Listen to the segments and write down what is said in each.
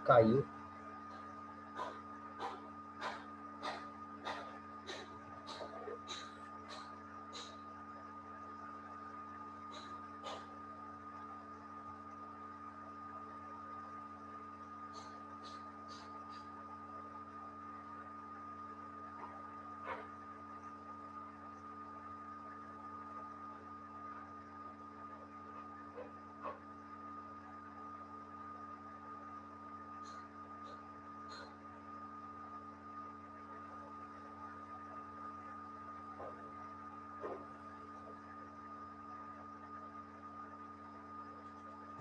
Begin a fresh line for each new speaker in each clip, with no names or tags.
caiu.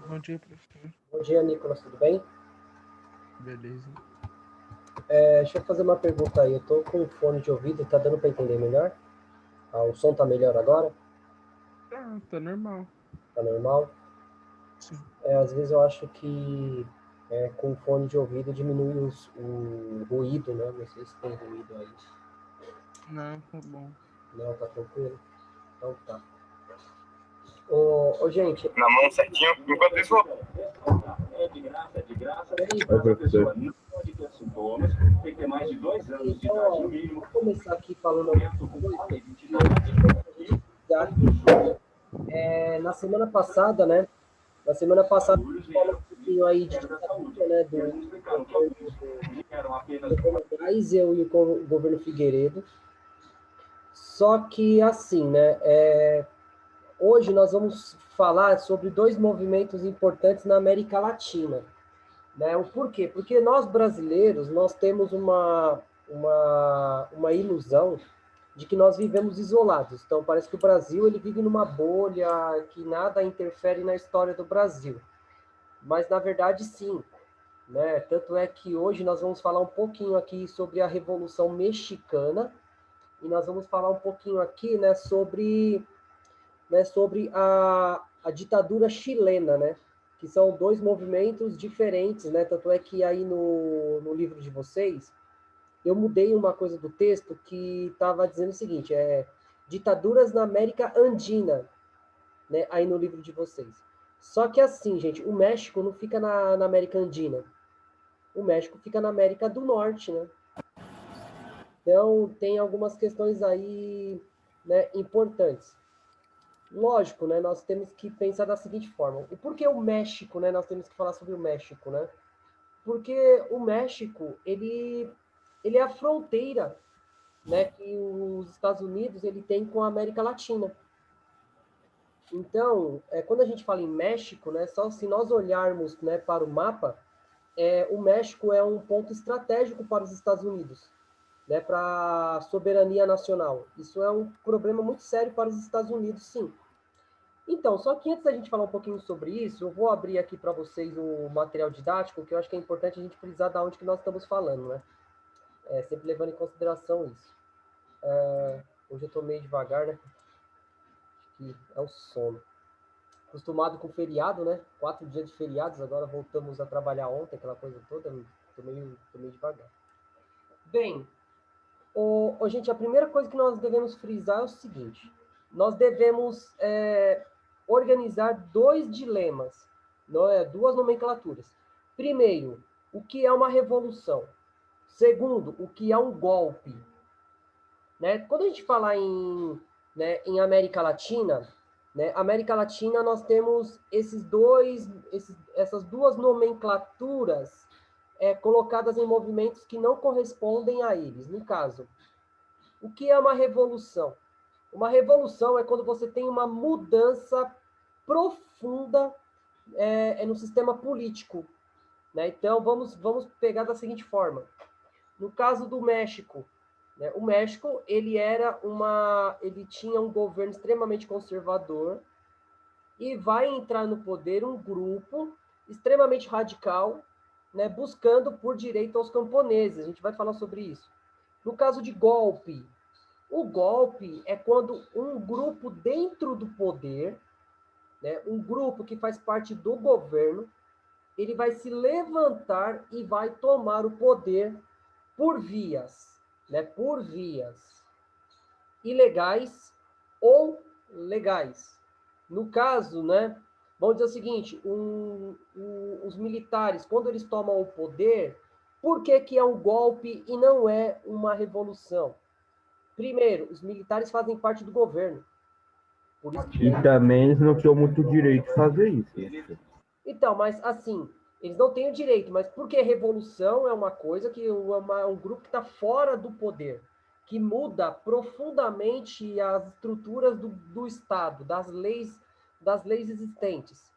Bom dia, professor.
Bom dia, Nicolas, tudo bem?
Beleza.
Deixa eu fazer uma pergunta aí. Eu tô com fone de ouvido, tá dando para entender melhor? O som tá melhor agora?
Tá normal.
Tá normal?
Sim.
Às vezes eu acho que com fone de ouvido diminui o ruído, né? Não sei se tem ruído aí.
Não, tá bom.
Não, tá tranquilo? Então tá. Ô, gente.
Na mão certinho, enquanto isso.
É de graça.
Oi, professor.
Não pode ter sintomas, tem que ter mais de 2 anos de idade
Então,
no mínimo.
vou começar aqui falando na semana passada, né? Na semana passada, a gente falou um pouquinho aí de ditadura, né? Do governo Geisel e o governo Figueiredo. Só que, assim, né? Hoje nós vamos falar sobre dois movimentos importantes na América Latina. Né? O porquê? Porque nós brasileiros, nós temos uma ilusão de que nós vivemos isolados. Então, parece que o Brasil ele vive numa bolha, que nada interfere na história do Brasil. Mas, na verdade, sim. Né? Tanto é que hoje nós vamos falar um pouquinho aqui sobre a Revolução Mexicana e nós vamos falar um pouquinho aqui, né, sobre a ditadura chilena, né? Que são dois movimentos diferentes, né? Tanto é que aí no livro de vocês, eu mudei uma coisa do texto que estava dizendo o seguinte, ditaduras na América Andina, né? Aí no livro de vocês. Só que assim, gente, o México não fica na América Andina. O México fica na América do Norte, né? Então, tem algumas questões aí, né, importantes. Lógico, né? Nós temos que pensar da seguinte forma. E por que o México, né? Nós temos que falar sobre o México, né? Porque o México, ele é a fronteira, né, que os Estados Unidos ele tem com a América Latina. Então, quando a gente fala em México, né, só se nós olharmos, né, para o mapa, o México é um ponto estratégico para os Estados Unidos, né, para a soberania nacional. Isso é um problema muito sério para os Estados Unidos, sim. Então, só que antes da gente falar um pouquinho sobre isso, eu vou abrir aqui para vocês o material didático, que eu acho que é importante a gente precisar de onde que nós estamos falando, né? Sempre levando em consideração isso. Hoje eu estou meio devagar, né? Acho que é o sono. Acostumado com feriado, né? 4 dias de feriados, agora voltamos a trabalhar ontem, aquela coisa toda, tô meio devagar. Bem, gente, a primeira coisa que nós devemos frisar é o seguinte, nós devemos organizar dois dilemas, duas nomenclaturas. Primeiro, o que é uma revolução? Segundo, o que é um golpe? Né? Quando a gente fala em América Latina, né, América Latina nós temos essas duas nomenclaturas colocadas em movimentos que não correspondem a eles. No caso, o que é uma revolução? Uma revolução é quando você tem uma mudança profunda no sistema político. Né? Então, vamos pegar da seguinte forma. No caso do México, né? O México ele tinha um governo extremamente conservador e vai entrar no poder um grupo extremamente radical, né? Buscando por direito aos camponeses. A gente vai falar sobre isso. No caso de golpe, o golpe é quando um grupo dentro do poder, né, um grupo que faz parte do governo, ele vai se levantar e vai tomar o poder por vias, né, por vias ilegais ou legais. No caso, né, Vamos dizer o seguinte, os militares, quando eles tomam o poder, por que que é um golpe e não é uma revolução? Primeiro, os militares fazem parte do governo. Por isso que...
E também eles não tinham muito direito de fazer isso. Né?
Então, mas assim, eles não têm o direito, mas porque revolução é uma coisa que um grupo que está fora do poder, que muda profundamente as estruturas do Estado, das leis existentes.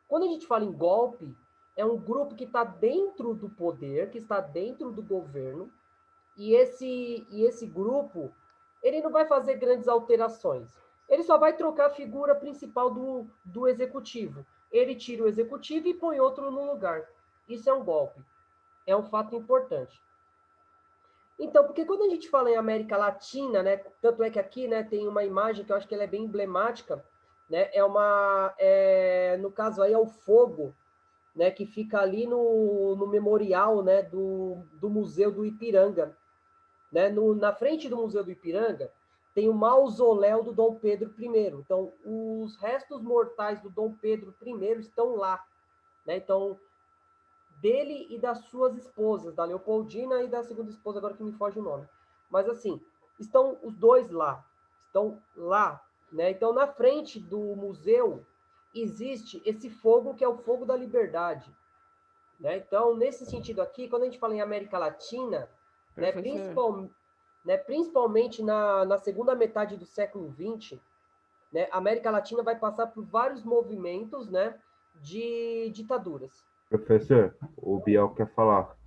Quando a gente fala em golpe, é um grupo que está dentro do poder, que está dentro do governo, e esse grupo, ele não vai fazer grandes alterações. Ele só vai trocar a figura principal do executivo. Ele tira o executivo e põe outro no lugar. Isso é um golpe. É um fato importante. Então, porque quando a gente fala em América Latina, né, tanto é que aqui, né, tem uma imagem que eu acho que ela é bem emblemática, né, no caso aí é o fogo, né, que fica ali no memorial, né, do Museu do Ipiranga, né? Na frente do Museu do Ipiranga tem o mausoléu do Dom Pedro I. Então, os restos mortais do Dom Pedro I estão lá, né? Então, dele e das suas esposas, da Leopoldina e da segunda esposa, agora que me foge o nome. Mas, assim, estão os dois lá. Estão lá, né? Então, na frente do museu existe esse fogo que é o fogo da liberdade, né? Então, nesse sentido aqui, quando a gente fala em América Latina, né, principalmente na segunda metade do século XX, né, a América Latina vai passar por vários movimentos, né, de ditaduras.
Professor, o Biel quer falar.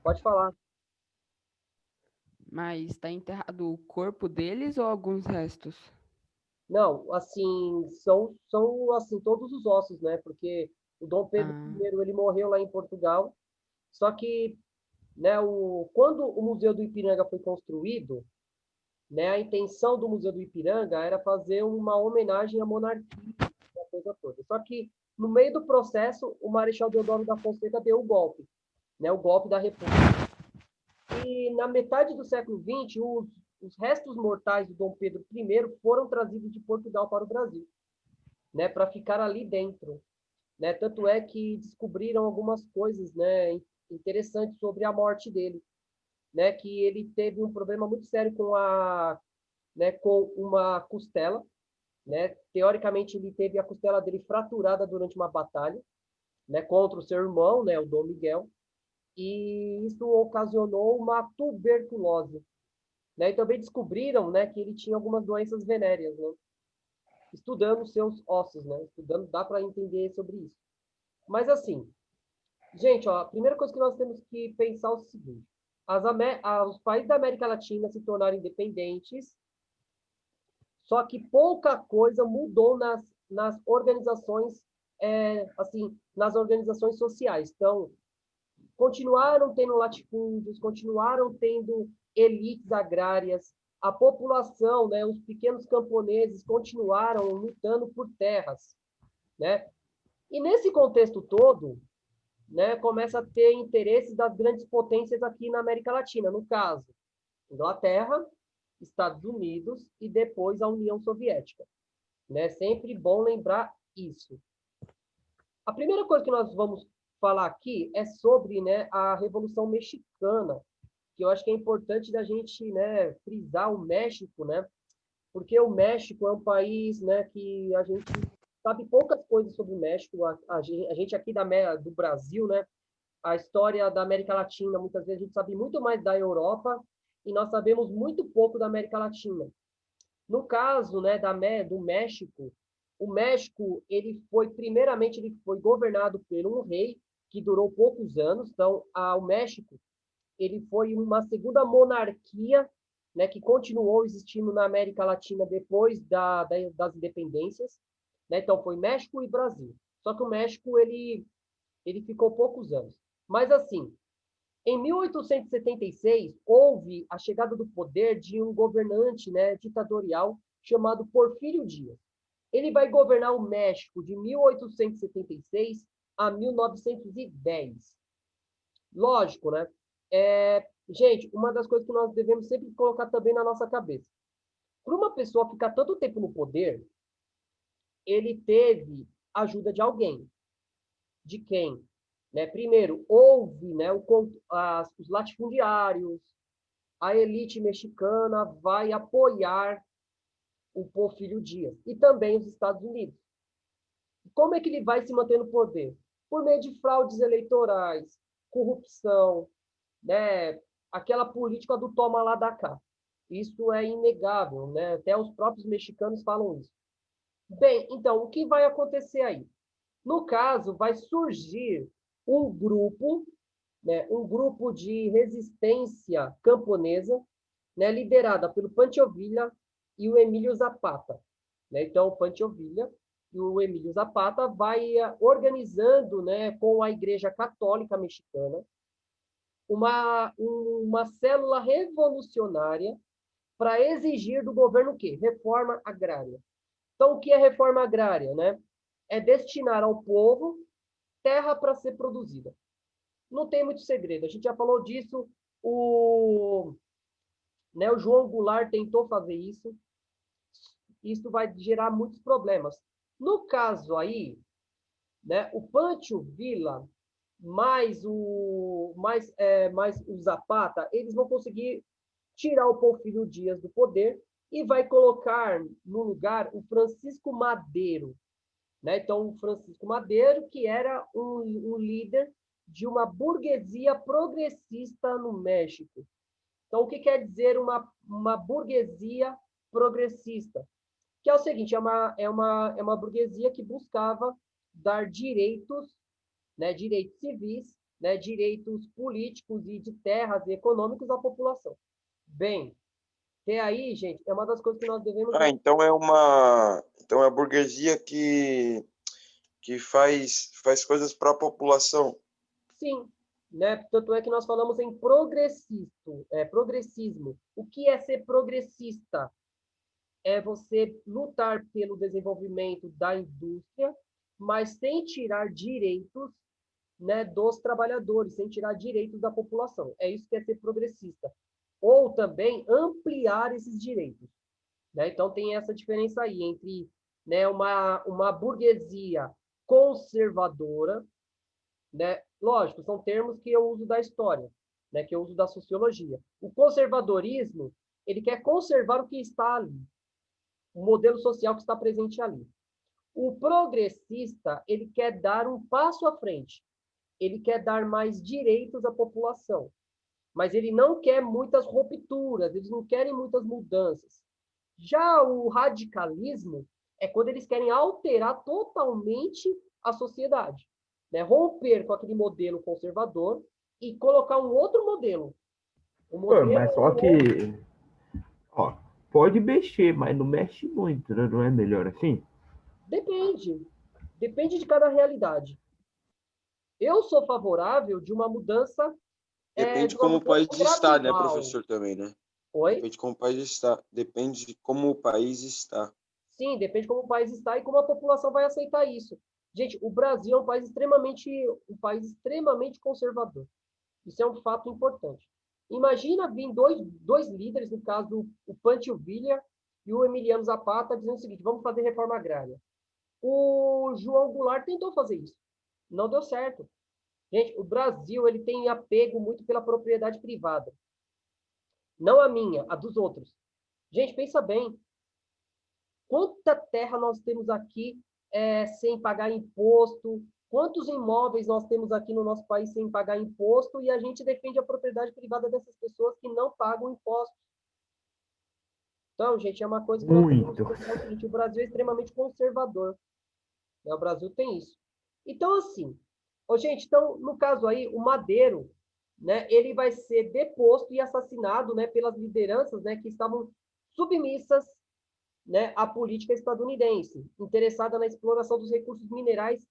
Pode falar.
Mas está enterrado o corpo deles ou alguns restos?
Não, assim, são assim, todos os ossos, né? Porque o Dom Pedro I, ele morreu lá em Portugal, só que, né, quando o Museu do Ipiranga foi construído, né, a intenção do Museu do Ipiranga era fazer uma homenagem à monarquia, a coisa toda. Só que, no meio do processo, o Marechal Deodoro da Fonseca deu o golpe, né, o golpe da República. E, na metade do século XX, os restos mortais do Dom Pedro I foram trazidos de Portugal para o Brasil, né, para ficar ali dentro. Né? Tanto é que descobriram algumas coisas, né, interessantes sobre a morte dele, né, que ele teve um problema muito sério com uma costela, né? Teoricamente ele teve a costela dele fraturada durante uma batalha, né, contra o seu irmão, né, o Dom Miguel, e isso ocasionou uma tuberculose, né? E também descobriram, né, que ele tinha algumas doenças venéreas, né? Estudando seus ossos, né? Estudando, dá para entender sobre isso. Mas assim, gente, ó, a primeira coisa que nós temos que pensar é o seguinte: os países da América Latina se tornaram independentes, só que pouca coisa mudou nas organizações, assim, nas organizações sociais. Então, continuaram tendo latifúndios, continuaram tendo elites agrárias, a população, né, os pequenos camponeses continuaram lutando por terras, né? E nesse contexto todo, né, começa a ter interesses das grandes potências aqui na América Latina, no caso, Inglaterra, Estados Unidos e depois a União Soviética, né? Sempre bom lembrar isso. A primeira coisa que nós vamos falar aqui é sobre, né, a Revolução Mexicana, que eu acho que é importante da gente, né, frisar o México, né? Porque o México é um país, né, que a gente sabe poucas coisas sobre o México. A gente aqui do Brasil, né, a história da América Latina, muitas vezes a gente sabe muito mais da Europa e nós sabemos muito pouco da América Latina. No caso, né, do México, o México, primeiramente, ele foi governado por um rei que durou poucos anos. Então, o México, ele foi uma segunda monarquia, né, que continuou existindo na América Latina depois das independências, né? Então, foi México e Brasil. Só que o México, ele ficou poucos anos. Mas, assim, em 1876, houve a chegada do poder de um governante, né, ditatorial chamado Porfírio Dias. Ele vai governar o México de 1876 a 1910. Lógico, né? Gente, uma das coisas que nós devemos sempre colocar também na nossa cabeça. Para uma pessoa ficar tanto tempo no poder, ele teve ajuda de alguém. De quem? Né? Primeiro, houve, né, os latifundiários, a elite mexicana vai apoiar o Porfírio Dias e também os Estados Unidos. Como é que ele vai se manter no poder? Por meio de fraudes eleitorais, corrupção, né? Aquela política do toma lá da cá. Isso é inegável, né? Até os próprios mexicanos falam isso. Bem, então, o que vai acontecer aí? No caso, vai surgir um grupo, né, um grupo de resistência camponesa, né, liderada pelo Pancho Villa e o Emílio Zapata. Né? Então, o Pancho Villa e o Emílio Zapata vai organizando, né, com a Igreja Católica Mexicana uma célula revolucionária para exigir do governo o quê? Reforma agrária. Então, o que é reforma agrária? Né? É destinar ao povo terra para ser produzida. Não tem muito segredo, a gente já falou disso, o João Goulart tentou fazer isso, isso vai gerar muitos problemas. No caso aí, né, o Pancho Villa mais o Zapata, eles vão conseguir tirar o Porfírio Dias do poder e vai colocar no lugar o Francisco Madero. Né? Então, o Francisco Madero, que era um líder de uma burguesia progressista no México. Então, o que quer dizer uma burguesia progressista? Que é o seguinte, é uma burguesia que buscava dar direitos, né, direitos civis, né, direitos políticos e de terras e econômicos à população. Bem, até aí, gente, é uma das coisas que nós devemos...
Então é uma burguesia que faz coisas para a população.
Sim, né? Tanto é que nós falamos em progressismo. O que é ser progressista? É você lutar pelo desenvolvimento da indústria, mas sem tirar direitos, né, dos trabalhadores, sem tirar direitos da população. É isso que é ser progressista. Ou também ampliar esses direitos. Né? Então, tem essa diferença aí entre, né, uma burguesia conservadora, né? Lógico, são termos que eu uso da história, né, que eu uso da sociologia. O conservadorismo, ele quer conservar o que está ali, o modelo social que está presente ali. O progressista, ele quer dar um passo à frente. Ele quer dar mais direitos à população. Mas ele não quer muitas rupturas, eles não querem muitas mudanças. Já o radicalismo é quando eles querem alterar totalmente a sociedade. Né? Romper com aquele modelo conservador e colocar um outro modelo.
Mas só que, ó, pode mexer, mas não mexe muito, né? Não é melhor assim?
Depende. Depende de cada realidade. Eu sou favorável de uma mudança...
Depende como o país está, né, professor, também, né?
Oi?
Depende de como o país está. Depende de como o país está.
Sim, depende de como o país está e como a população vai aceitar isso. Gente, o Brasil é um país extremamente conservador. Isso é um fato importante. Imagina vir dois líderes, no caso, o Pancho Villa e o Emiliano Zapata, dizendo o seguinte: vamos fazer reforma agrária. O João Goulart tentou fazer isso. Não deu certo. Gente, o Brasil ele tem apego muito pela propriedade privada. Não a minha, a dos outros. Gente, pensa bem. Quanta terra nós temos aqui sem pagar imposto? Quantos imóveis nós temos aqui no nosso país sem pagar imposto? E a gente defende a propriedade privada dessas pessoas que não pagam impostos. Então, gente, é uma coisa que nós temos que pensar o seguinte: o Brasil é extremamente conservador. Né? O Brasil tem isso. Então, assim, gente, então, no caso aí, o Madero, né, ele vai ser deposto e assassinado, né, pelas lideranças, né, que estavam submissas, né, à política estadunidense, interessada na exploração dos recursos minerais,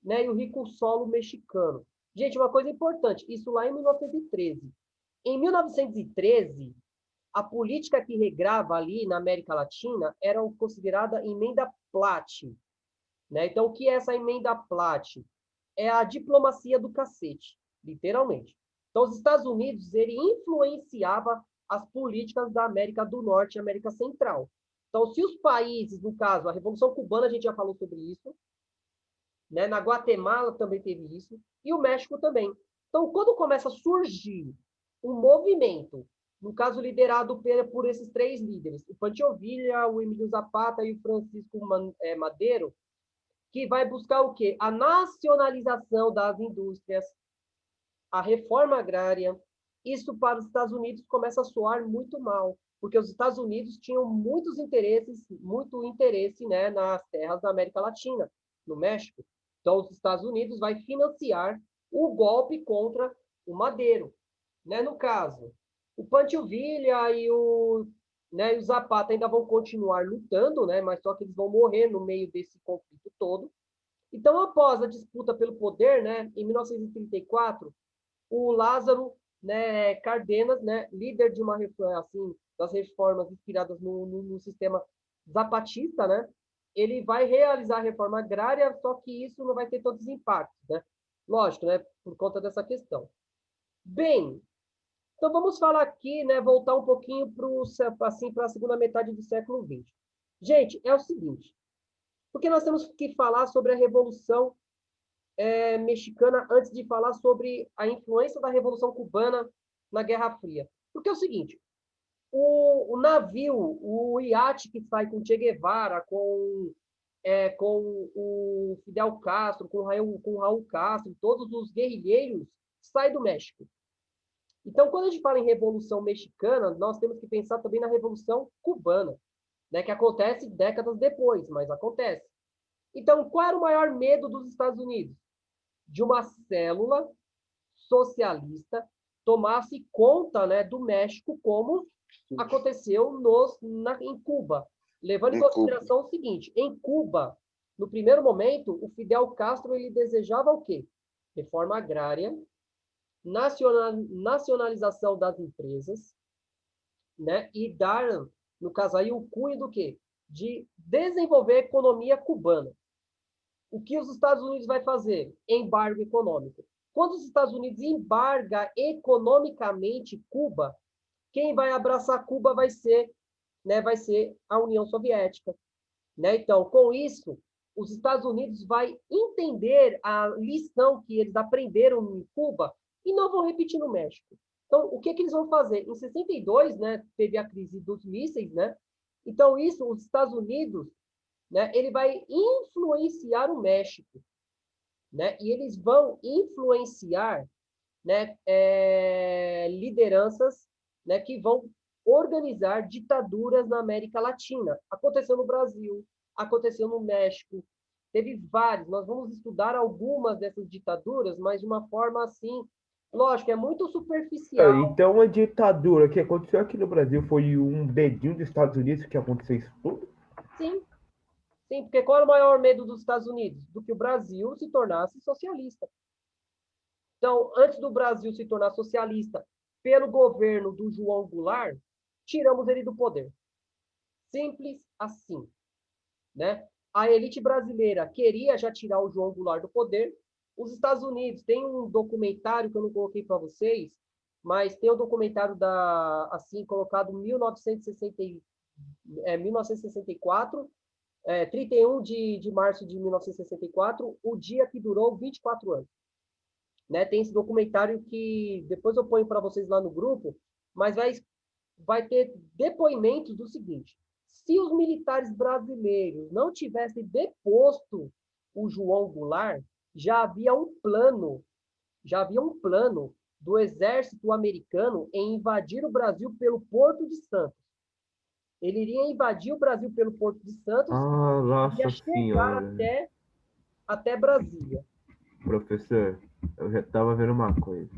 né, e o rico solo mexicano. Gente, uma coisa importante, isso lá em 1913. Em 1913, a política que regrava ali na América Latina era considerada emenda Platt. Né? Então, o que é essa emenda Platt? É a diplomacia do cacete, literalmente. Então, os Estados Unidos, ele influenciava as políticas da América do Norte e América Central. Então, se os países, no caso, a Revolução Cubana, a gente já falou sobre isso, né? Na Guatemala também teve isso, e o México também. Então, quando começa a surgir um movimento, no caso liderado por esses três líderes, o Pancho Villa, o Emílio Zapata e o Francisco Madero, que vai buscar o quê? A nacionalização das indústrias, a reforma agrária. Isso para os Estados Unidos começa a soar muito mal, porque os Estados Unidos tinham muito interesse, né, nas terras da América Latina, no México. Então, os Estados Unidos vai financiar o golpe contra o Madero, né? No caso, o Pancho Villa e o Zapata ainda vão continuar lutando, né? Mas só que eles vão morrer no meio desse conflito todo. Então, após a disputa pelo poder, né, em 1934, o Lázaro, né, Cárdenas, né, líder de uma assim, das reformas inspiradas no sistema zapatista, né, ele vai realizar a reforma agrária, só que isso não vai ter todos os impactos, né? Lógico, né, por conta dessa questão. Bem, então vamos falar aqui, né, voltar um pouquinho para a segunda metade do século XX. Gente, é o seguinte, porque nós temos que falar sobre a Revolução mexicana antes de falar sobre a influência da Revolução Cubana na Guerra Fria. Porque é o seguinte, o navio, o iate que sai com Che Guevara, com o Fidel Castro, com o Raul Castro, todos os guerrilheiros, sai do México. Então, quando a gente fala em Revolução Mexicana, nós temos que pensar também na Revolução Cubana, né, que acontece décadas depois, mas acontece. Então, qual era o maior medo dos Estados Unidos? De uma célula socialista tomasse conta, né, do México, como aconteceu em Cuba. Levando em consideração o seguinte, em Cuba, no primeiro momento, o Fidel Castro ele desejava o quê? Reforma agrária, nacionalização das empresas, né, e dar, no caso aí, o cunho do quê? De desenvolver a economia cubana. O que os Estados Unidos vai fazer? Embargo econômico. Quando os Estados Unidos embarga economicamente Cuba, quem vai abraçar Cuba vai ser a União Soviética, né? Então, com isso, os Estados Unidos vai entender a lição que eles aprenderam em Cuba e não vão repetir no México. Então, o que eles vão fazer? Em 62, né, teve a crise dos mísseis, né? Então, isso, os Estados Unidos, né, ele vai influenciar o México, né? E eles vão influenciar, né, lideranças, né, que vão organizar ditaduras na América Latina. Aconteceu no Brasil, aconteceu no México, teve vários. Nós vamos estudar algumas dessas ditaduras, mas de uma forma assim, lógico, é muito superficial.
Então, a ditadura que aconteceu aqui no Brasil foi um dedinho dos Estados Unidos que aconteceu isso tudo?
Sim. Sim, porque qual era o maior medo dos Estados Unidos? Do que o Brasil se tornasse socialista. Então, antes do Brasil se tornar socialista pelo governo do João Goulart, tiramos ele do poder. Simples assim, né? A elite brasileira queria já tirar o João Goulart do poder. Os Estados Unidos, tem um documentário que eu não coloquei para vocês, mas tem um documentário colocado em 1964, 31 de março de 1964, o dia que durou 24 anos. Né? Tem esse documentário que depois eu ponho para vocês lá no grupo, mas vai ter depoimentos do seguinte: se os militares brasileiros não tivessem deposto o João Goulart, já havia um plano do exército americano em invadir o Brasil pelo Porto de Santos. Ele iria invadir o Brasil pelo Porto de Santos e ia chegar até Brasília.
Professor, eu já estava vendo uma coisa.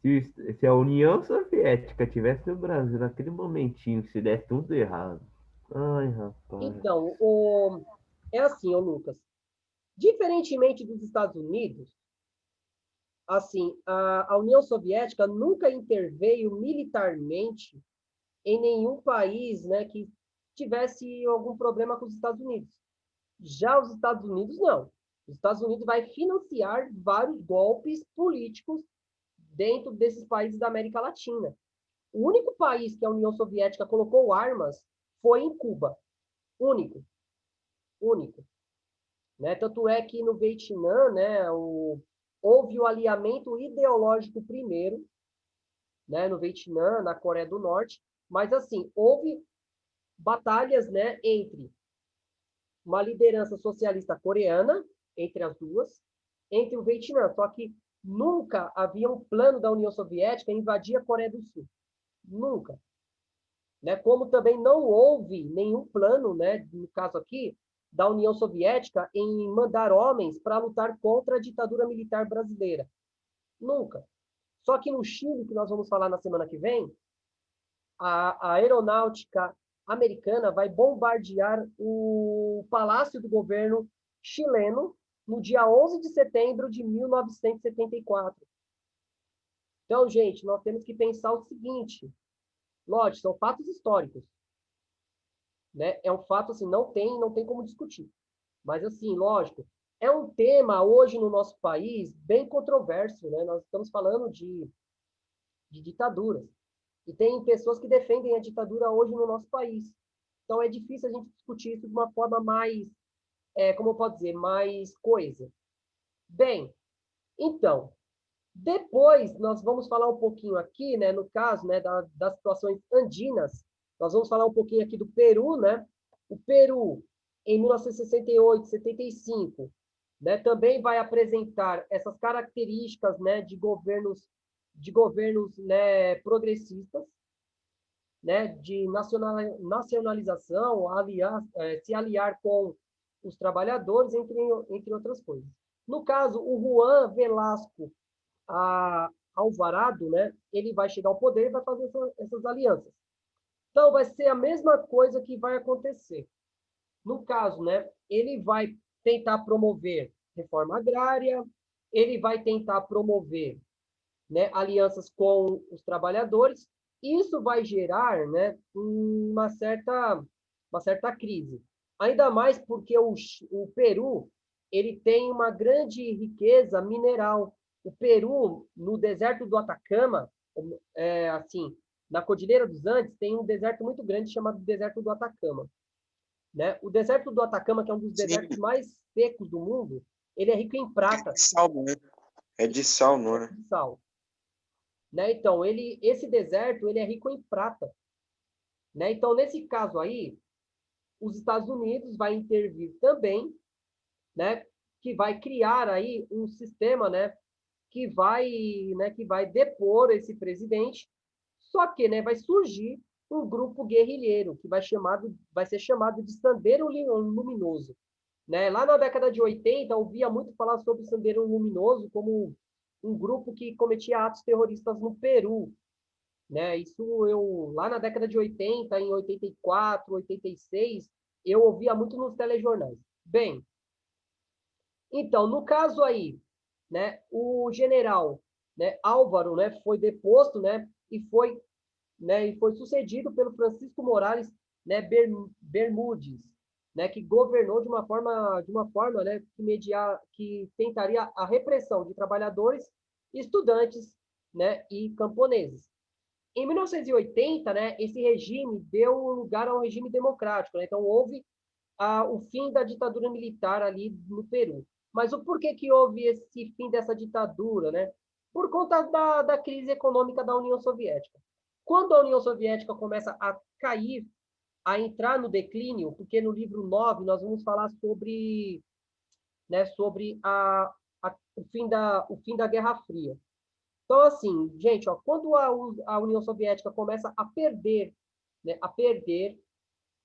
Se a União Soviética tivesse no Brasil naquele momentinho, se desse tudo errado. Ai, rapaz.
Então, é assim, Lucas. Diferentemente dos Estados Unidos, assim, a União Soviética nunca interveio militarmente em nenhum país, né, que tivesse algum problema com os Estados Unidos. Já os Estados Unidos, não. Os Estados Unidos vai financiar vários golpes políticos dentro desses países da América Latina. O único país que a União Soviética colocou armas foi em Cuba. único, único. Né? Tanto é que no Vietnã, né, houve o alinhamento ideológico primeiro, né, no Vietnã, na Coreia do Norte, mas assim, houve batalhas, né, entre uma liderança socialista coreana, entre as duas, entre o Vietnã, só que nunca havia um plano da União Soviética invadir a Coreia do Sul. Nunca. Né? Como também não houve nenhum plano, né, no caso aqui, da União Soviética em mandar homens para lutar contra a ditadura militar brasileira. Nunca. Só que no Chile, que nós vamos falar na semana que vem, a aeronáutica americana vai bombardear o palácio do governo chileno no dia 11 de setembro de 1974. Então, gente, nós temos que pensar o seguinte, lógico, são fatos históricos, né? É um fato, assim, não tem como discutir. Mas, assim, lógico, é um tema hoje no nosso país bem controverso, né? Nós estamos falando de ditaduras. E tem pessoas que defendem a ditadura hoje no nosso país. Então, é difícil a gente discutir isso de uma forma mais, como eu posso dizer, mais coesa. Bem, então, depois nós vamos falar um pouquinho aqui, né, no caso, né, das situações andinas, nós vamos falar um pouquinho aqui do Peru, né? O Peru, em 1968, 75, né, também vai apresentar essas características, né, de governos, né, progressistas, né, de nacionalização, se aliar com os trabalhadores, entre outras coisas. No caso, o Juan Velasco Alvarado, né, ele vai chegar ao poder e vai fazer essas alianças. Então, vai ser a mesma coisa que vai acontecer. No caso, né, ele vai tentar promover reforma agrária, ele vai tentar promover, né, alianças com os trabalhadores. Isso vai gerar, né, uma certa crise. Ainda mais porque o Peru ele tem uma grande riqueza mineral. O Peru, no deserto do Atacama, assim, na Cordilheira dos Andes, tem um deserto muito grande chamado deserto do Atacama. Né? O deserto do Atacama, que é um dos desertos mais secos do mundo, ele é rico em prata.
É de sal, né? É de sal, não é?
De sal. Né? Então, esse deserto ele é rico em prata. Né? Então, nesse caso aí, os Estados Unidos vai intervir também, né? Que vai criar aí um sistema, né? Que vai depor esse presidente. Só que, né? Vai surgir um grupo guerrilheiro que vai ser chamado de Sendero Luminoso. Né? Lá na década de 80, ouvia muito falar sobre o Sendero Luminoso como um grupo que cometia atos terroristas no Peru. Né? Isso lá na década de 80, em 84, 86, eu ouvia muito nos telejornais. Bem, então, no caso aí, né, o general, né, Álvaro, né, foi deposto, né, e foi sucedido pelo Francisco Moraes, né, Bermudes, né, que governou de uma forma, né, que tentaria a repressão de trabalhadores, estudantes, né, e camponeses. Em 1980, né, esse regime deu lugar a um regime democrático, né? Então houve o fim da ditadura militar ali no Peru. Mas o porquê que houve esse fim dessa ditadura, né? Por conta da crise econômica da União Soviética. Quando a União Soviética começa a cair, a entrar no declínio, porque no livro 9 nós vamos falar sobre, né, sobre o fim da Guerra Fria. Então, assim, gente, ó, quando a União Soviética começa a perder,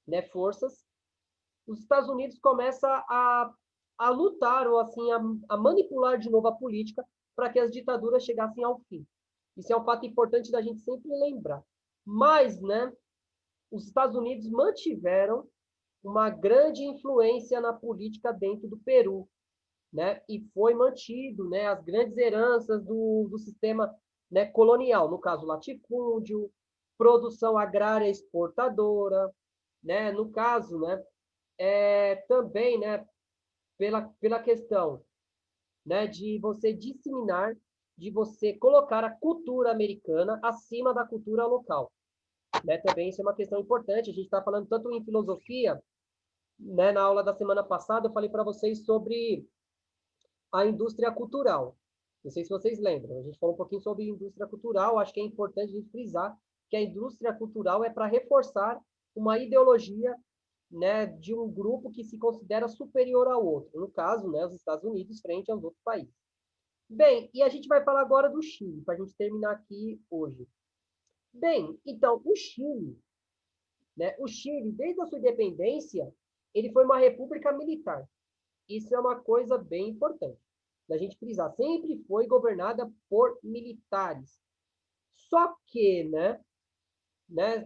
né, forças, os Estados Unidos começam a lutar, ou assim, a manipular de novo a política para que as ditaduras chegassem ao fim. Isso é um fato importante da gente sempre lembrar. Mas, né, os Estados Unidos mantiveram uma grande influência na política dentro do Peru, né? E foi mantido, né, as grandes heranças do sistema, né, colonial, no caso latifúndio, produção agrária exportadora, né? No caso, né, também, né, pela questão, né, de você disseminar, de você colocar a cultura americana acima da cultura local. Né? Também isso é uma questão importante. A gente está falando tanto em filosofia né, na aula da semana passada, eu falei para vocês sobre a indústria cultural. Não sei se vocês lembram. A gente falou um pouquinho sobre indústria cultural. Acho que é importante a gente frisar que a indústria cultural é para reforçar uma ideologia, né, de um grupo que se considera superior ao outro. No caso, né, os Estados Unidos frente aos outros países. Bem, e a gente vai falar agora do Chile, para a gente terminar aqui hoje. Bem, então, o Chile, né, desde a sua independência, ele foi uma república militar. Isso é uma coisa bem importante da gente frisar. Sempre foi governada por militares. Só que,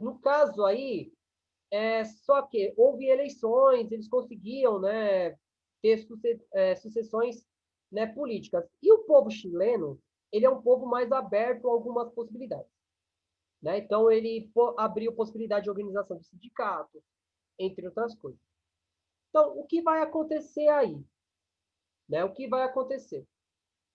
no caso aí, só que houve eleições, eles conseguiam, né, ter sucessões, né, políticas. E o povo chileno, ele é um povo mais aberto a algumas possibilidades. Né? Então, ele abriu possibilidade de organização de sindicatos, entre outras coisas. Então, o que vai acontecer aí? Né? O que vai acontecer?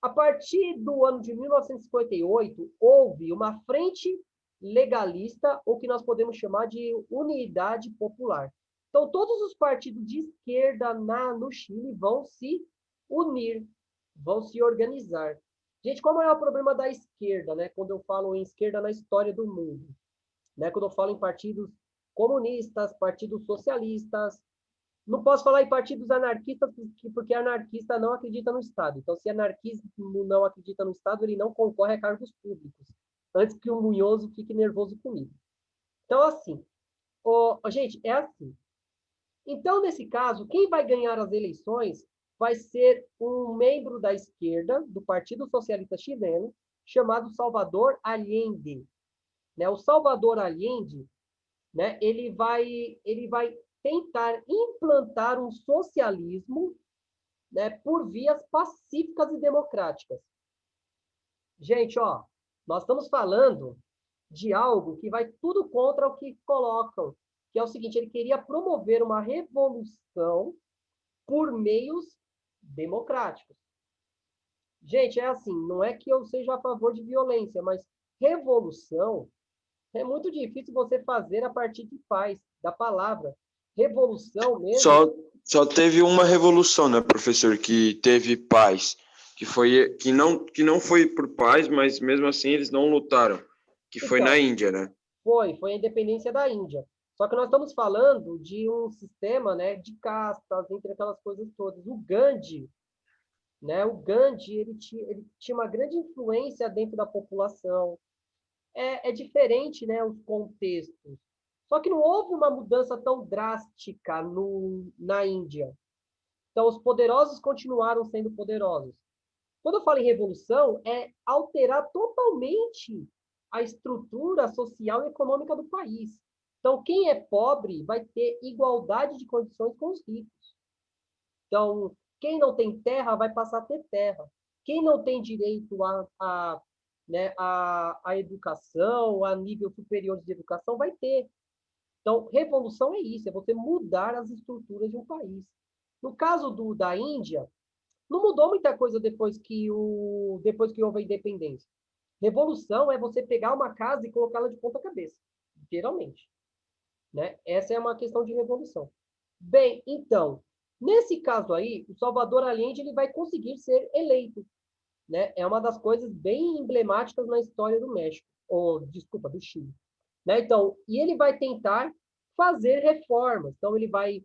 A partir do ano de 1958, houve uma frente legalista, ou que nós podemos chamar de unidade popular. Então, todos os partidos de esquerda no Chile vão se unir, vão se organizar. Gente, qual é o problema da esquerda, né? Quando eu falo em esquerda na história do mundo, né? Quando eu falo em partidos comunistas, partidos socialistas, não posso falar em partidos anarquistas, porque anarquista não acredita no Estado. Então, se anarquismo não acredita no Estado, ele não concorre a cargos públicos, antes que o Munhoso fique nervoso comigo. Então, assim, gente, é assim. Então, nesse caso, quem vai ganhar as eleições vai ser um membro da esquerda, do Partido Socialista Chileno, chamado Salvador Allende. Né? O Salvador Allende, né, ele vai tentar implantar um socialismo, né, por vias pacíficas e democráticas. Gente, nós estamos falando de algo que vai tudo contra o que colocam, que é o seguinte, ele queria promover uma revolução por meios democráticos. Gente, é assim, não é que eu seja a favor de violência, mas revolução é muito difícil você fazer a partir de paz, da palavra. Revolução mesmo.
Só teve uma revolução, né, professor, que teve paz, que não foi por paz, mas mesmo assim eles não lutaram, que foi na Índia, né?
Foi a independência da Índia. Só que nós estamos falando de um sistema, né, de castas, entre aquelas coisas todas. O Gandhi, né, ele tinha uma grande influência dentro da população. É diferente, né, os contextos. Só que não houve uma mudança tão drástica na Índia. Então, os poderosos continuaram sendo poderosos. Quando eu falo em revolução, é alterar totalmente a estrutura social e econômica do país. Então, quem é pobre vai ter igualdade de condições com os ricos. Então, quem não tem terra vai passar a ter terra. Quem não tem direito a educação, a nível superior de educação, vai ter. Então, revolução é isso, é você mudar as estruturas de um país. No caso da Índia, não mudou muita coisa depois que houve a independência. Revolução é você pegar uma casa e colocá-la de ponta cabeça, literalmente. Né? Essa é uma questão de revolução. Bem, então, nesse caso aí, o Salvador Allende ele vai conseguir ser eleito. Né? É uma das coisas bem emblemáticas na história do México, do Chile. Né? Então, e ele vai tentar fazer reformas. Então, ele vai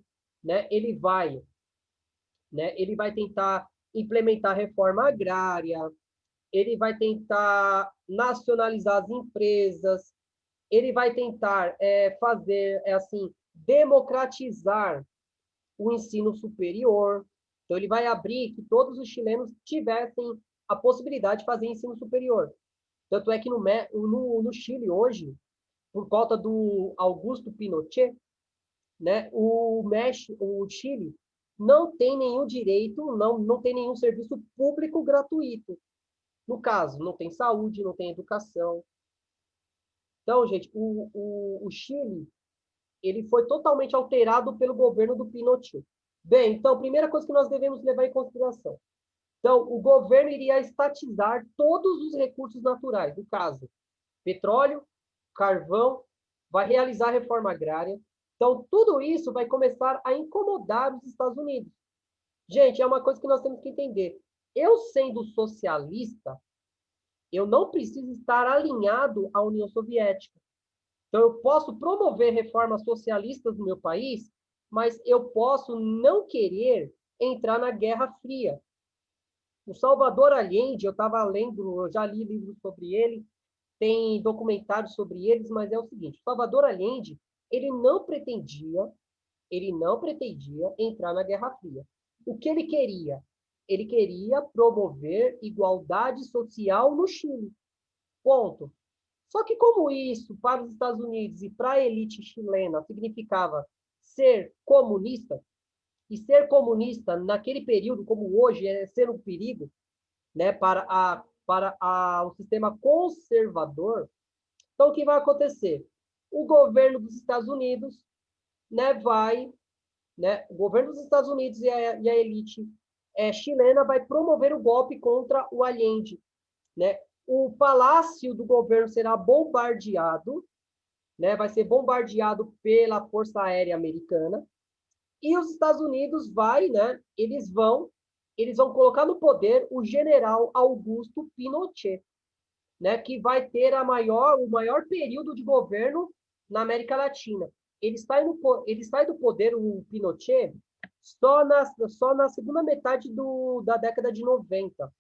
tentar implementar reforma agrária, ele vai tentar nacionalizar as empresas, ele vai tentar democratizar o ensino superior. Então, ele vai abrir que todos os chilenos tivessem a possibilidade de fazer ensino superior. Tanto é que no Chile, hoje, por conta do Augusto Pinochet, né, o Chile não tem nenhum direito, não tem nenhum serviço público gratuito. No caso, não tem saúde, não tem educação. Então, gente, o Chile ele foi totalmente alterado pelo governo do Pinochet. Bem, então, a primeira coisa que nós devemos levar em consideração. Então, o governo iria estatizar todos os recursos naturais, no caso, petróleo, carvão, vai realizar reforma agrária, Então, tudo isso vai começar a incomodar os Estados Unidos. Gente, é uma coisa que nós temos que entender. Eu, sendo socialista, eu não preciso estar alinhado à União Soviética. Então, eu posso promover reformas socialistas no meu país, mas eu posso não querer entrar na Guerra Fria. O Salvador Allende, eu estava lendo, eu já li livros sobre ele, tem documentários sobre eles, mas é o seguinte, o Salvador Allende, ele não pretendia entrar na Guerra Fria. O que ele queria? Ele queria promover igualdade social no Chile. Ponto. Só que como isso, para os Estados Unidos e para a elite chilena, significava ser comunista, e ser comunista naquele período, como hoje, é ser um perigo, né, o sistema conservador, então o que vai acontecer? O governo dos Estados Unidos, né, o governo dos Estados Unidos e a elite chilena vai promover o golpe contra o Allende, né? O palácio do governo será bombardeado, né? Vai ser bombardeado pela Força Aérea Americana, e os Estados Unidos né? Eles vão colocar no poder o general Augusto Pinochet, né? Que vai ter o maior período de governo na América Latina. Ele sai do poder, o Pinochet, só na segunda metade da década de 90.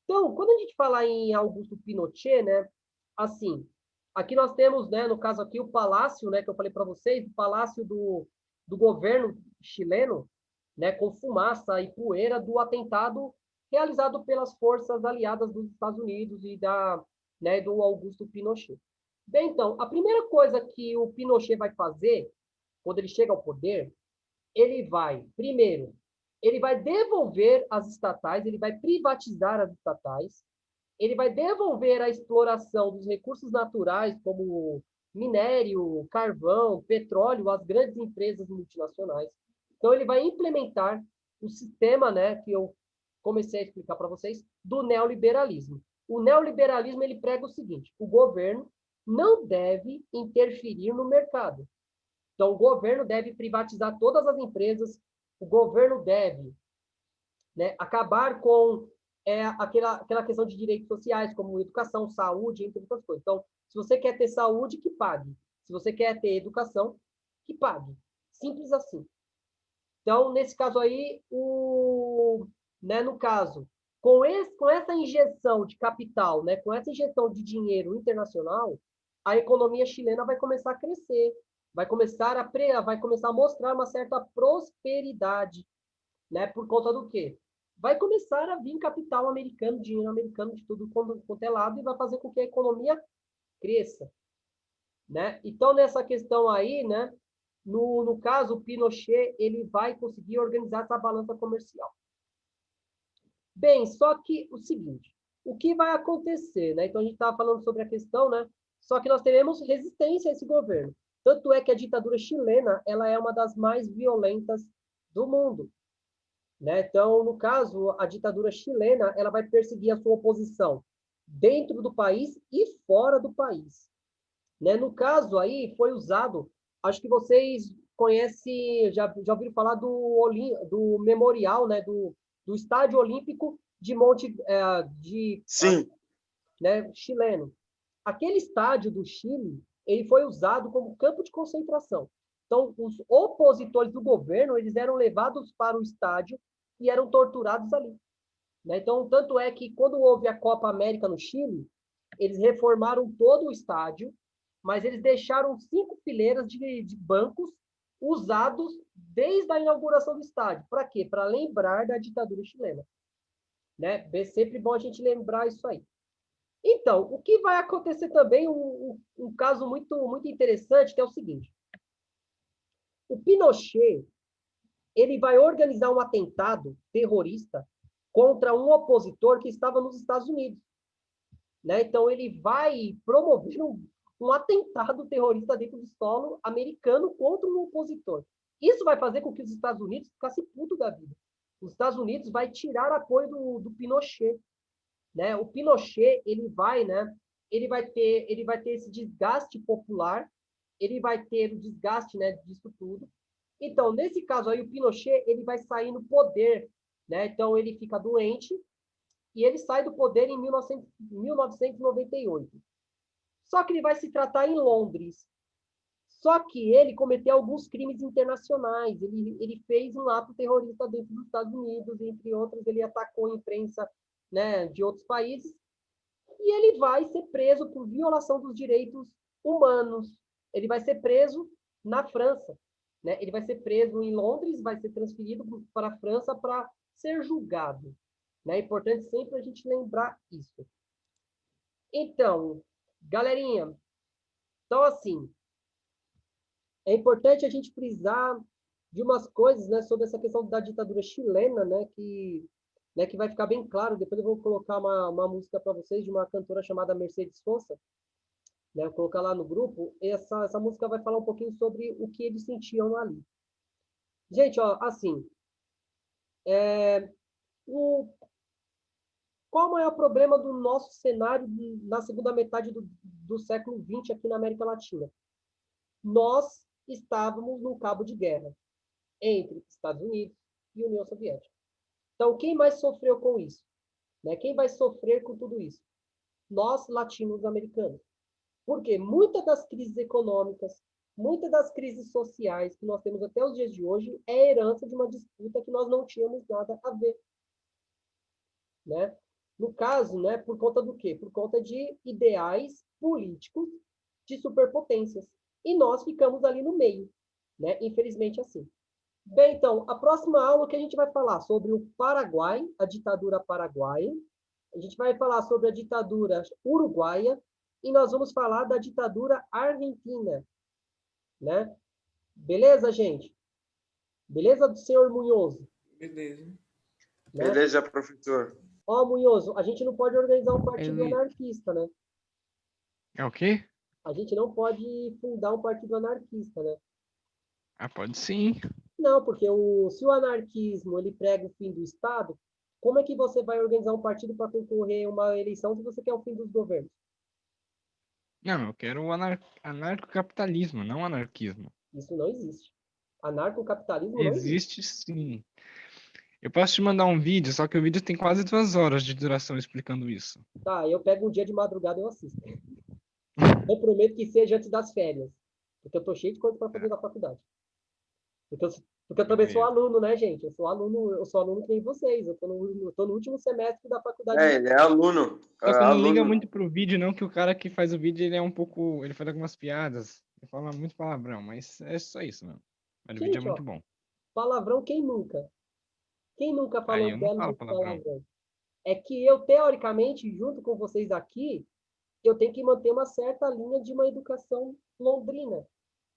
Então, quando a gente fala em Augusto Pinochet, né, assim, aqui nós temos, né, no caso aqui, o palácio, né, que eu falei para vocês, o palácio do governo chileno, né, com fumaça e poeira do atentado realizado pelas forças aliadas dos Estados Unidos e né, do Augusto Pinochet. Bem, então, a primeira coisa que o Pinochet vai fazer, quando ele chega ao poder, primeiro, ele vai devolver as estatais, ele vai privatizar as estatais, ele vai devolver a exploração dos recursos naturais, como minério, carvão, petróleo, às grandes empresas multinacionais. Então, ele vai implementar o sistema, né, que eu comecei a explicar para vocês, do neoliberalismo. O neoliberalismo, ele prega o seguinte: o governo não deve interferir no mercado. Então, o governo deve privatizar todas as empresas, o governo deve, né, acabar com aquela questão de direitos sociais, como educação, saúde, entre outras coisas. Então, se você quer ter saúde, que pague. Se você quer ter educação, que pague. Simples assim. Então, nesse caso aí, né, no caso, com essa injeção de capital, né, com essa injeção de dinheiro internacional, a economia chilena vai começar a crescer, vai começar a mostrar uma certa prosperidade, né, por conta do quê? Vai começar a vir capital americano, dinheiro americano de tudo quanto é lado, e vai fazer com que a economia cresça, né? Então, nessa questão aí, né, no caso, o Pinochet, ele vai conseguir organizar essa balança comercial. Bem, só que o seguinte, o que vai acontecer, né? Então, a gente estava falando sobre a questão, né? Só que nós teremos resistência a esse governo. Tanto é que a ditadura chilena, ela é uma das mais violentas do mundo, né? Então, no caso, a ditadura chilena, ela vai perseguir a sua oposição dentro do país e fora do país, né? No caso aí, foi usado, acho que vocês conhecem, já ouviram falar do memorial, né? Do Estádio Olímpico de
Sim.
né, chileno. Aquele estádio do Chile, ele foi usado como campo de concentração. Então, os opositores do governo, eles eram levados para o estádio e eram torturados ali, né? Então, tanto é que quando houve a Copa América no Chile, eles reformaram todo o estádio, mas eles deixaram 5 fileiras de bancos usados desde a inauguração do estádio. Para quê? Para lembrar da ditadura chilena, né? É sempre bom a gente lembrar isso aí. Então, o que vai acontecer também, um caso muito, muito interessante, que é o seguinte. O Pinochet, ele vai organizar um atentado terrorista contra um opositor que estava nos Estados Unidos, né? Então, ele vai promover um atentado terrorista dentro do solo americano contra um opositor. Isso vai fazer com que os Estados Unidos ficassem putos da vida. Os Estados Unidos vai tirar apoio do Pinochet, né? O Pinochet, ele vai ter esse desgaste popular, ele vai ter o desgaste, né, disso tudo. Então, nesse caso aí, o Pinochet, ele vai sair no poder, né? Então, ele fica doente e ele sai do poder em 1998. Só que ele vai se tratar em Londres. Só que ele cometeu alguns crimes internacionais. Ele fez um ato terrorista dentro dos Estados Unidos, entre outros, ele atacou a imprensa, né, de outros países. E ele vai ser preso por violação dos direitos humanos. Ele vai ser preso na França, né? Ele vai ser preso em Londres, vai ser transferido para a França para ser julgado, né? É importante sempre a gente lembrar isso. Então, galerinha, então assim, é importante a gente frisar de umas coisas, né, sobre essa questão da ditadura chilena, né, que vai ficar bem claro. Depois eu vou colocar uma música para vocês de uma cantora chamada Mercedes Sosa, né, vou colocar lá no grupo. Essa música vai falar um pouquinho sobre o que eles sentiam ali. Gente, ó, assim, qual o maior problema do nosso cenário na segunda metade do século XX aqui na América Latina? Nós estávamos num cabo de guerra entre Estados Unidos e União Soviética. Então, quem mais sofreu com isso? Né? Quem vai sofrer com tudo isso? Nós, latinos-americanos. Porque muitas das crises econômicas, muitas das crises sociais que nós temos até os dias de hoje é herança de uma disputa que nós não tínhamos nada a ver. Né? No caso, né, por conta do quê? Por conta de ideais políticos de superpotências. E nós ficamos ali no meio, né? Infelizmente assim. Bem, então, a próxima aula que a gente vai falar sobre o Paraguai, a ditadura paraguaia, a gente vai falar sobre a ditadura uruguaia e nós vamos falar da ditadura argentina, né? Beleza, gente? Beleza do senhor Munhoz?
Beleza.
Né?
Beleza, professor.
Ó, Munhoz, a gente não pode organizar um partido anarquista, né?
É o quê?
A gente não pode fundar um partido anarquista, né?
Ah, pode sim.
Não, porque se o anarquismo ele prega o fim do Estado, como é que você vai organizar um partido para concorrer a uma eleição se você quer o fim dos governos?
Não, eu quero o anarcocapitalismo, não anarquismo.
Isso não existe. Anarcocapitalismo não existe.
Existe sim. Eu posso te mandar um vídeo, só que o vídeo tem quase 2 horas de duração explicando isso.
Tá, eu pego um dia de madrugada e eu assisto. Eu prometo que seja antes das férias. Porque eu tô cheio de coisa para fazer na faculdade. Porque eu também sou aluno, né, gente? Eu sou aluno que nem vocês. Eu tô no último semestre da faculdade.
Ele é aluno.
Só que não liga muito pro vídeo, não, que o cara que faz o vídeo, ele é um pouco... Ele faz algumas piadas. Ele fala muito palavrão, mas é só isso, mano. Mas o vídeo é muito bom.
Palavrão, quem nunca? Quem nunca falou
eu não
belo
falo
de
palavrão.
palavrão? É que eu, teoricamente, junto com vocês aqui, eu tenho que manter uma certa linha de uma educação londrina.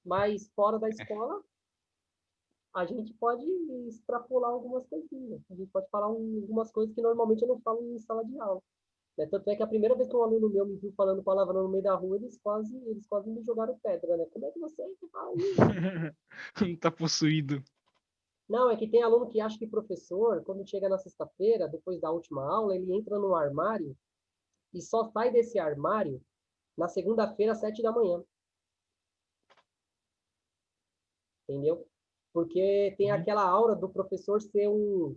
Mas fora da escola, a gente pode extrapolar algumas coisinhas. A gente pode falar algumas coisas que normalmente eu não falo em sala de aula. Né? Tanto é que a primeira vez que um aluno meu me viu falando palavrão no meio da rua, eles quase me jogaram pedra, né? Como é que você fala isso?
Tá possuído.
Não, é que tem aluno que acha que professor, quando chega na sexta-feira, depois da última aula, ele entra no armário e só sai desse armário na segunda-feira, às 7 da manhã. Entendeu? Porque tem aquela aura do professor ser um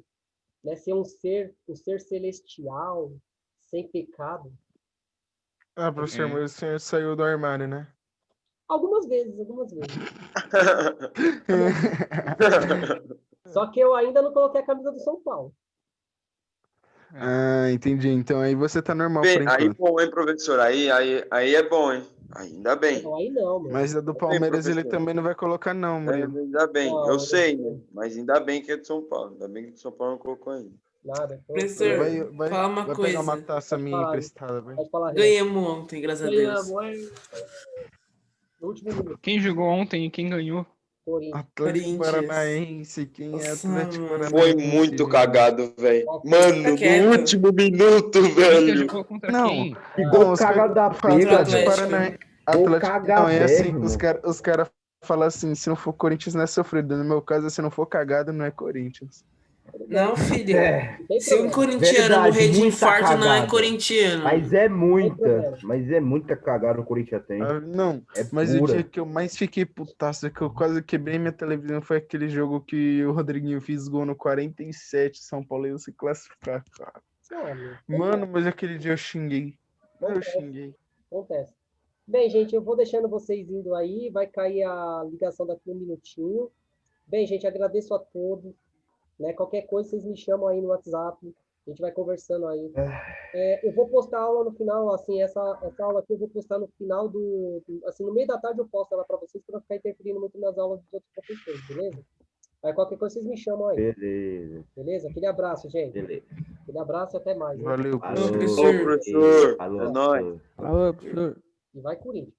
ser celestial, sem pecado.
Ah, professor, mas o senhor saiu do armário, né?
Algumas vezes. Só que eu ainda não coloquei a camisa do São Paulo.
Ah, entendi. Então aí você tá normal
Bem,
por enquanto.
aí bom, hein, professor? Aí é bom, hein? Ainda bem.
Não, aí não, mano.
Mas a do Palmeiras ele também não vai colocar, não, Murilo.
Ainda bem.
Não,
Eu sei, né? Mas ainda bem que é de São Paulo. Ainda bem que de São Paulo não colocou ainda.
Nada.
Professor, fala uma
vai
coisa.
pegar uma taça minha
falar,
emprestada, vai.
Pode falar,
Ganhamos ontem, graças a Deus.
No último minuto.
Quem jogou ontem e quem ganhou?
Corinthians.
Atlético
Corinthians.
Paranaense, quem é
Nossa,
Atlético
mano.
Paranaense?
Foi muito cagado, velho. Mano,
Tá quieto.
no último minuto,
Quem
velho.
jogou contra
Não.
quem?
Não, os
Caga
caras
da
falam
pega,
Atlético
velho.
Paranaense.
Vou
Atlético
cagar
não, é assim,
mesmo.
os caras falam assim, se não for Corinthians não é sofrido. No meu caso, se não for cagado, não é Corinthians.
Não, filho.
Sem
Se um
problema.
corintiano
Verdade,
morrer de
muita
infarto, não é
cagada.
corintiano.
Mas é muita cagada o Corinthians tem.
Não,
É
mas o
pura.
dia que eu mais fiquei putaço, que eu quase quebrei minha televisão, foi aquele jogo que o Rodriguinho fez gol no 47, São Paulo ia se classificar, cara. Mano, mas aquele dia eu xinguei. Eu xinguei.
Acontece. Bem, gente, eu vou deixando vocês indo aí, vai cair a ligação daqui 1 minutinho. Bem, gente, agradeço a todos, né? Qualquer coisa vocês me chamam aí no WhatsApp, a gente vai conversando aí. Eu vou postar a aula no final, assim, essa aula aqui eu vou postar no final assim, no meio da tarde eu posto ela para vocês, para não ficar interferindo muito nas aulas dos outros professores, beleza? Aí qualquer coisa vocês me chamam aí.
Beleza.
Beleza? Aquele abraço, gente.
Beleza.
Aquele abraço e até mais. Hein?
Valeu,
Falou,
professor.
Ô, professor.
Falou,
É nóis.
Falou, professor.
E vai Corinthians.